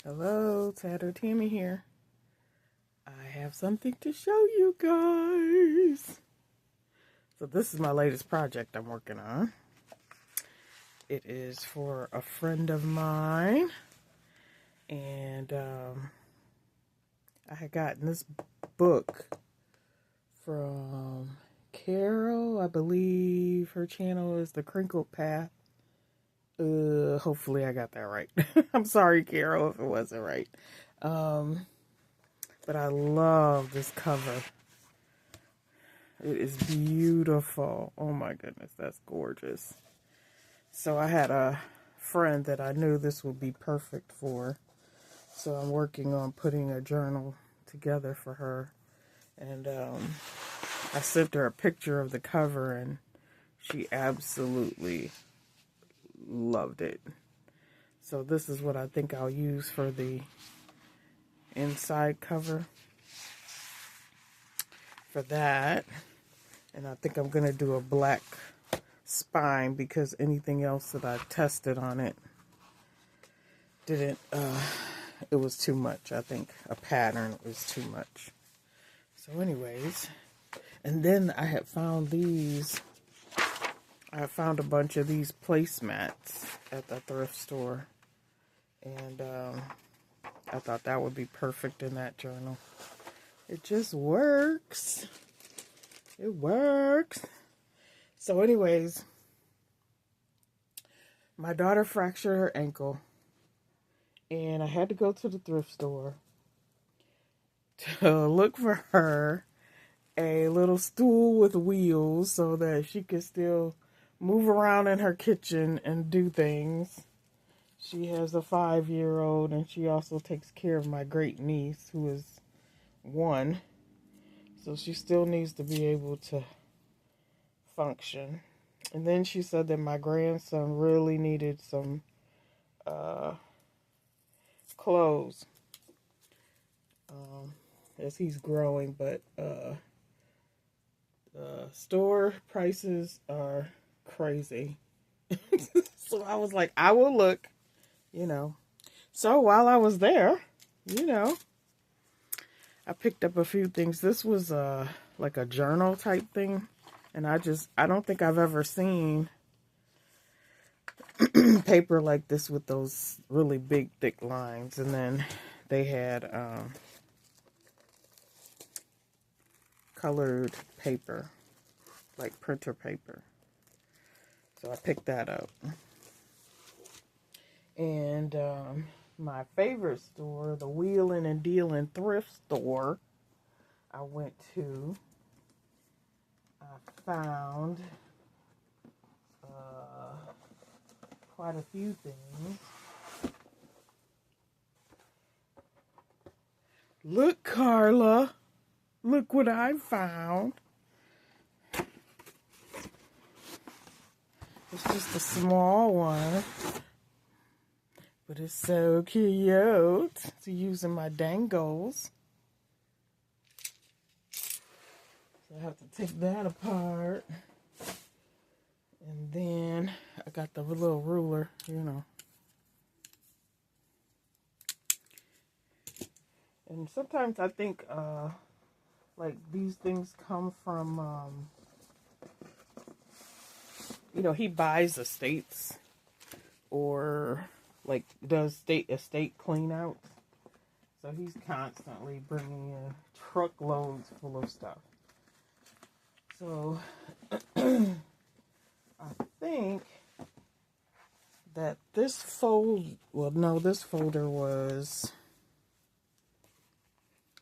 Hello, Tatter Tammy here. I have something to show you guys. So this is my latest project I'm working on. It is for a friend of mine. And I had gotten this book from Carol. I believe her channel is The Crinkled Path. Hopefully I got that right. I'm sorry, Carol, if it wasn't right. But I love this cover. It is beautiful. Oh my goodness, that's gorgeous. So I had a friend that I knew this would be perfect for. So I'm working on putting a journal together for her. And I sent her a picture of the cover and she absolutely loved it. So this is what I think I'll use for the inside cover for that. And I think I'm going to do a black spine because anything else that I tested on it didn't, it was too much. I think a pattern was too much. So anyways, and then I had found these. I found a bunch of these placemats at the thrift store. And I thought that would be perfect in that journal. It just works. It works. So anyways, my daughter fractured her ankle. And I had to go to the thrift store to look for her a little stool with wheels so that she could still move around in her kitchen and do things. She has a 5-year-old and she also takes care of my great niece who is 1. So she still needs to be able to function. And then she said that my grandson really needed some clothes as he's growing, but store prices are crazy. So I was like, I will look, So while I was there, I picked up a few things. This was like a journal type thing. And I don't think I've ever seen paper like this with those really big, thick lines. And then they had colored paper, like printer paper. So I picked that up. And my favorite store, the Wheelin' and Dealin' thrift store, I went to. I found quite a few things. Look, Carla. Look what I found. It's just a small one. But it's so cute. To use in my dangles. So I have to take that apart. And then I got the little ruler, And sometimes I think, like, these things come from, he buys estates or, like, does estate clean out. So he's constantly bringing in truckloads full of stuff. So I think that this folder was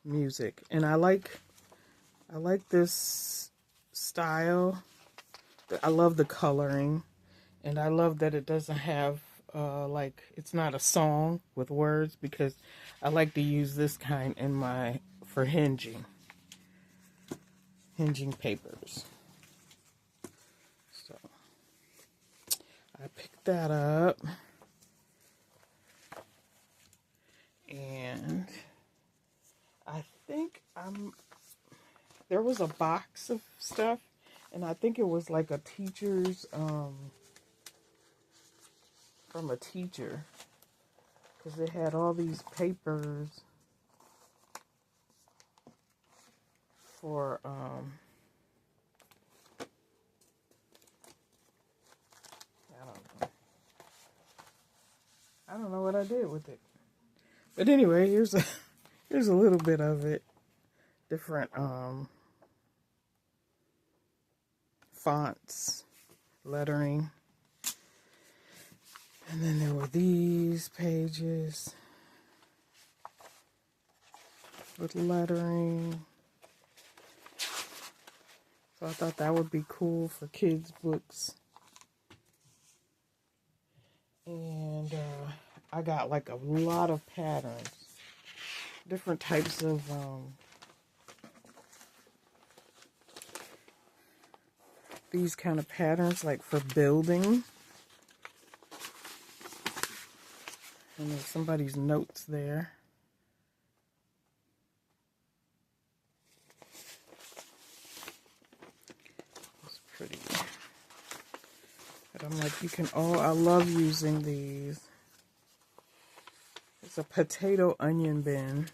music. And I like this style. I love the coloring. And I love that it doesn't have, it's not a song with words, because I like to use this kind for hinging papers. So I picked that up. And I think there was a box of stuff, and I think it was like a teacher's, from a teacher. because it had all these papers for I don't know what I did with it. But anyway, here's a little bit of it. Different fonts, lettering. And then there were these pages with lettering. So I thought that would be cool for kids' books. And I got like a lot of patterns. Different types of these kind of patterns, like for building. And there's somebody's notes there. It's pretty. But I'm like, you can I love using these. It's a potato onion bin.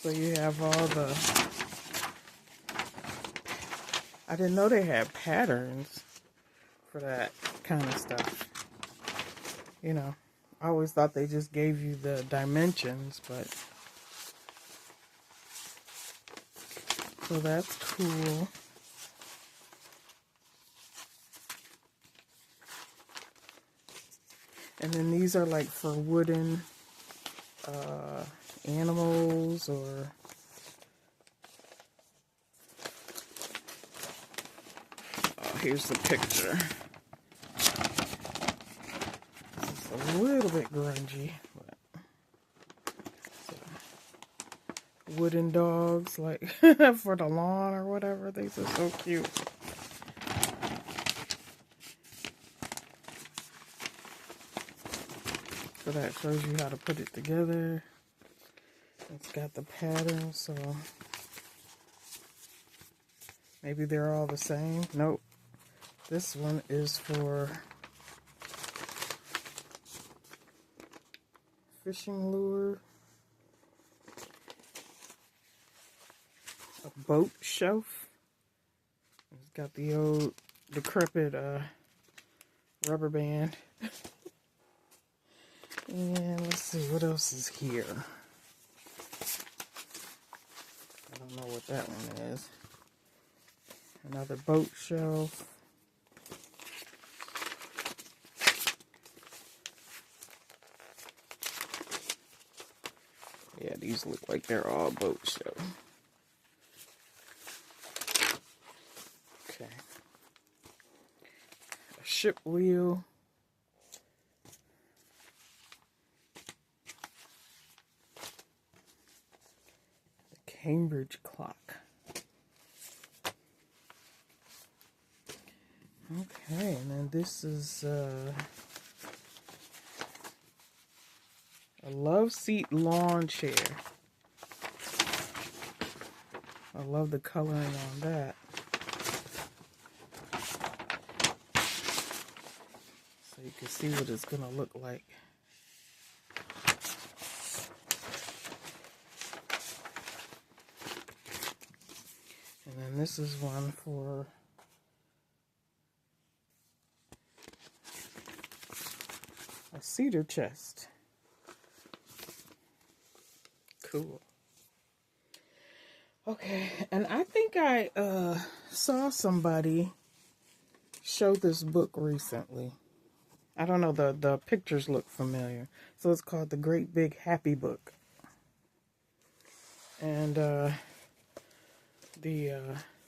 So you have all the, I didn't know they had patterns for that kind of stuff. You know, I always thought they just gave you the dimensions, but. So that's cool. And then these are like for wooden animals or here's the picture. This is a little bit grungy, but wooden dogs like for the lawn or whatever. These are so cute. So that shows you how to put it together. It's got the pattern, so maybe they're all the same. Nope. This one is for fishing lure, a boat shelf. It's got the old decrepit rubber band. And let's see, what else is here? I don't know what that one is. Another boat shelf. Yeah, these look like they're all boat shelves. Okay. A ship wheel. Cambridge clock. Okay, and then this is a love seat lawn chair. I love the coloring on that. So you can see what it's going to look like. And then this is one for a cedar chest. Cool. Okay, and I think I saw somebody show this book recently. I don't know, the pictures look familiar. So it's called The Great Big Happy Book. And the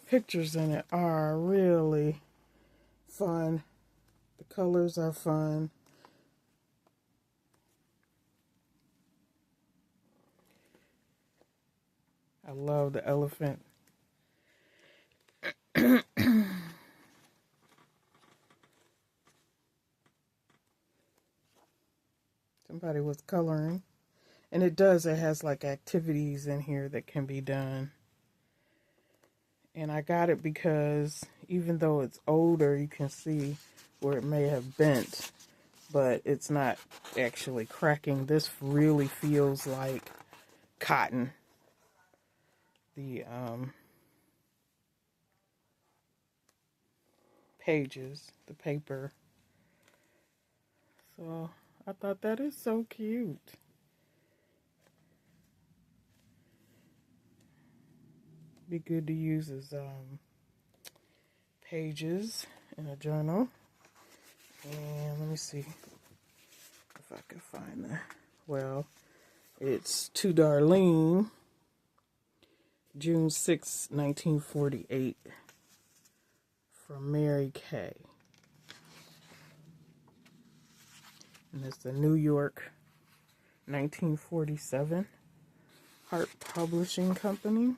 pictures in it are really fun. The colors are fun. I love the elephant. Somebody was coloring. And it has like activities in here that can be done. And I got it because even though it's older, you can see where it may have bent. but it's not actually cracking. This really feels like cotton. The pages, the paper. So I thought that is so cute. Be good to use as pages in a journal. And let me see if I can find that. Well, it's To Darlene, June 6, 1948, from Mary Kay. And it's the New York 1947 Hart Publishing Company.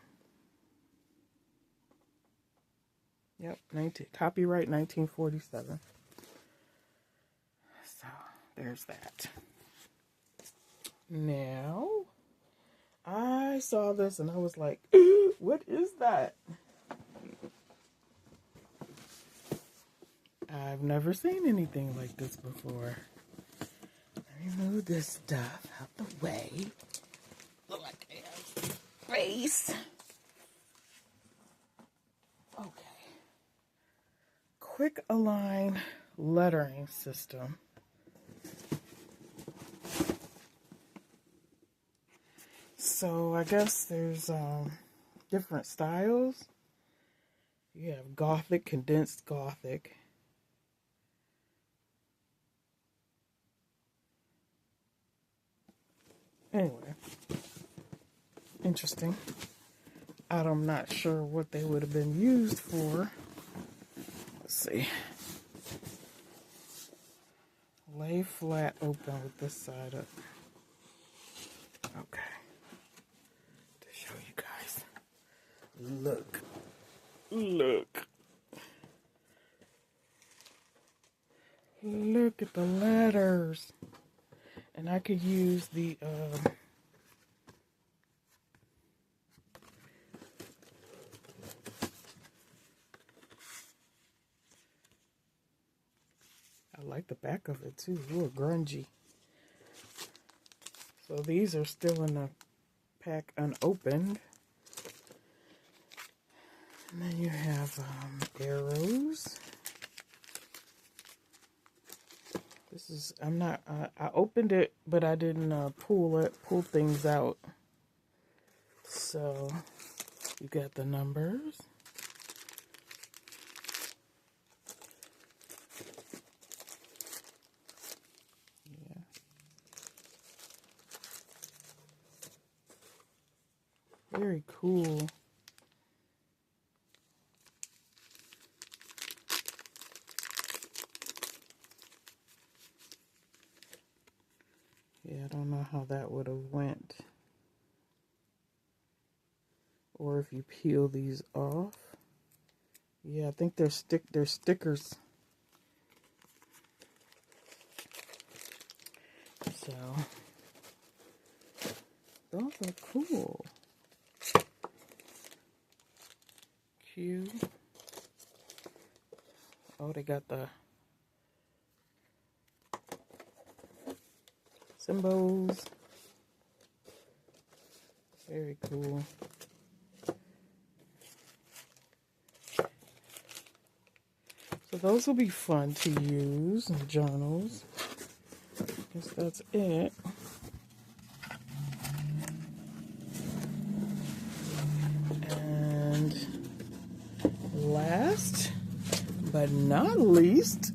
Yep, copyright 1947. So, there's that. Now, I saw this and I was like, what is that? I've never seen anything like this before. Let me move this stuff out the way. Look like I have space. Okay. Quick Align lettering system. So I guess there's different styles. You have Gothic, condensed Gothic. Anyway, interesting. I'm not sure what they would have been used for. Let's see. Lay flat open with this side up. Okay. To show you guys. Look. Look. Look at the letters. And I could use the I like the back of it too. A little grungy. So these are still in the pack unopened. And then you have arrows. This is, I'm not, I opened it, but I didn't pull things out. So you got the numbers. Yeah. Very cool. Yeah, I don't know how that would have went. Or if you peel these off. Yeah, I think they're stickers. So those are cool. Cute. Oh, they got the symbols. Very cool. So those will be fun to use in journals. I guess that's it. And last but not least,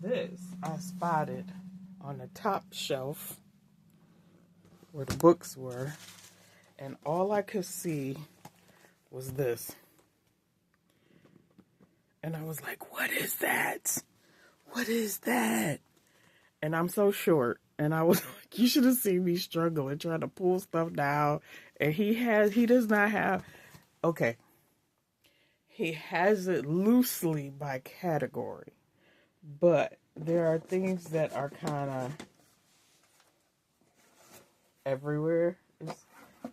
this I spotted on the top shelf where the books were, and all I could see was this. And I was like, what is that? What is that? And I'm so short. And I was like, you should have seen me struggling, trying to pull stuff down. And he does not have, okay. He has it loosely by category. But there are things that are kind of everywhere.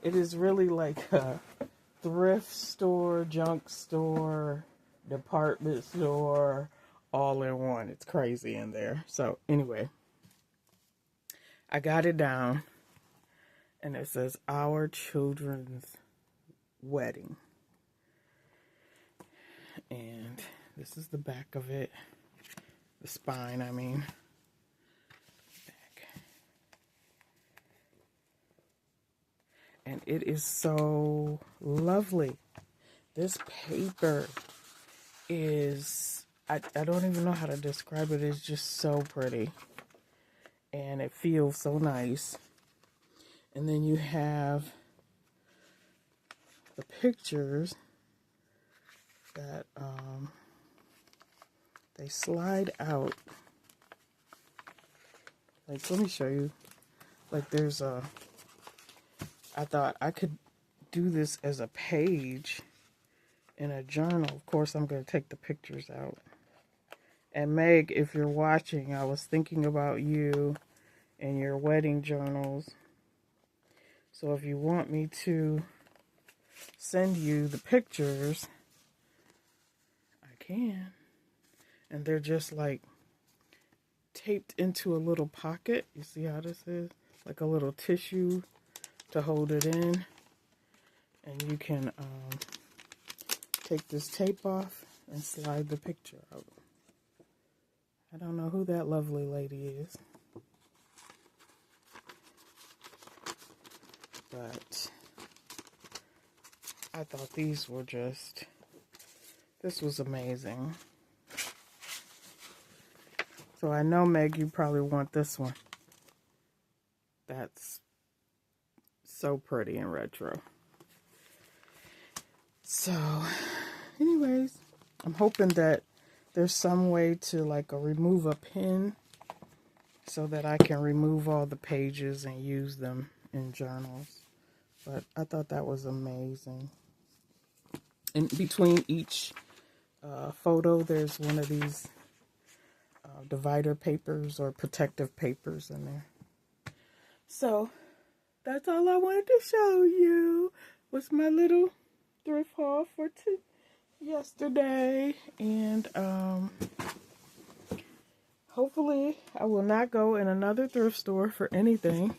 It is really like a thrift store, junk store, department store, all in one. It's crazy in there. So anyway, I got it down, and it says Our Children's Wedding. And this is the back of it. The spine, I mean. Back. And it is so lovely. This paper is, I don't even know how to describe it. It's just so pretty. And it feels so nice. And then you have the pictures that they slide out. Like, let me show you. Like, there's a, I thought I could do this as a page in a journal. Of course, I'm going to take the pictures out. And Meg, if you're watching, I was thinking about you and your wedding journals. So if you want me to send you the pictures, I can. And they're just like taped into a little pocket. You see how this is? Like a little tissue to hold it in. And you can take this tape off and slide the picture out. I don't know who that lovely lady is. But I thought these were just, this was amazing. So I know, Meg, you probably want this one. That's so pretty and retro. So, anyways, I'm hoping that there's some way to like remove a pin so that I can remove all the pages and use them in journals. But I thought that was amazing. In between each photo, there's one of these divider papers or protective papers in there. So that's all I wanted to show you was my little thrift haul for yesterday. And hopefully I will not go in another thrift store for anything.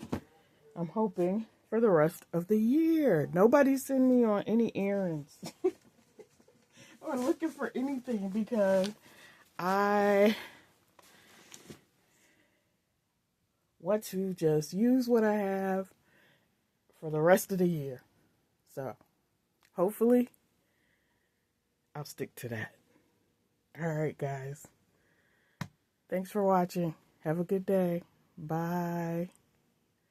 I'm hoping for the rest of the year. Nobody send me on any errands or looking for anything because I want to just use what I have for the rest of the year. So hopefully I'll stick to that. All right, guys. Thanks for watching. Have a good day. Bye.